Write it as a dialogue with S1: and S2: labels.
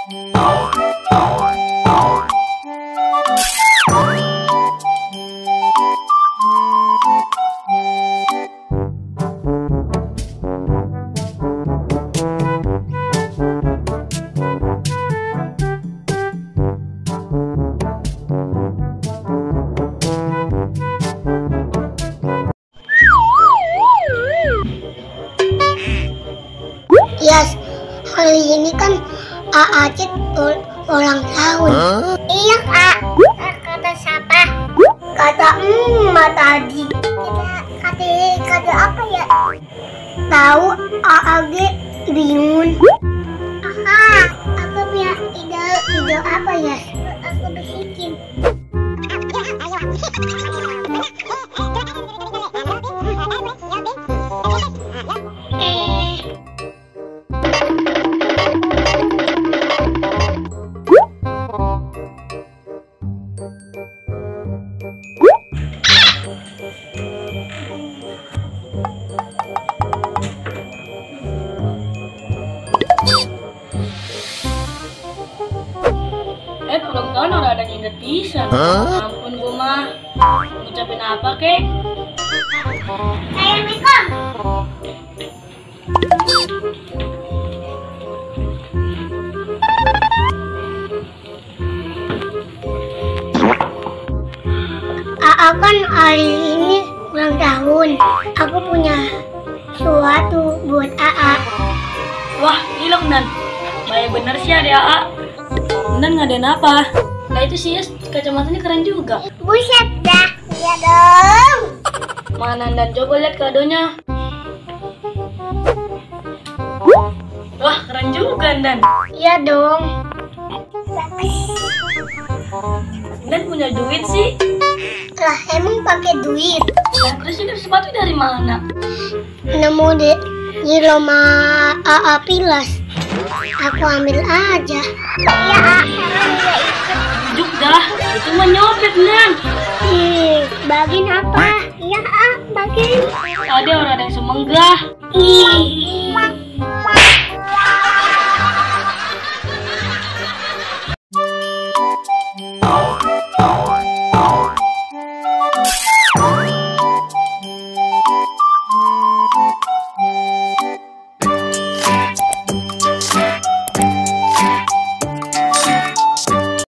S1: Yes, hari ini kan Acit ulang tahun. Iya Kak. Kata siapa? Kata emak tadi. Kata apa ya? Tahu AAG bingung. Aku punya ide apa ya? Aku bisikin.
S2: Ulang tahun orang ada inget pisan. Ampun gue mah. Ngucapin apa kek?
S1: Assalamualaikum. Kan hari ini ulang tahun. Aku punya sesuatu buat AA.
S2: Wah, hilang Dan. Baik bener sih ada AA. Dan ngadain apa? Nah itu sih ya, kacamatanya keren juga.
S1: Buset dah. Iya dong.
S2: Mana Dan, coba lihat kadonya. Wah, keren juga Dan.
S1: Iya dong.
S2: Dan punya duit sih.
S1: Lah emang pakai duit?
S2: Nah, terus ini sepatu dari mana?
S1: Nemu di Roma AA Pilas. Aku ambil aja. Iya, emang dia ikut.
S2: Juk dah, itu mah nyopet Dan.
S1: Bagiin apa? Iya, bagiin.
S2: Ada orang yang semenggah.
S1: Ih,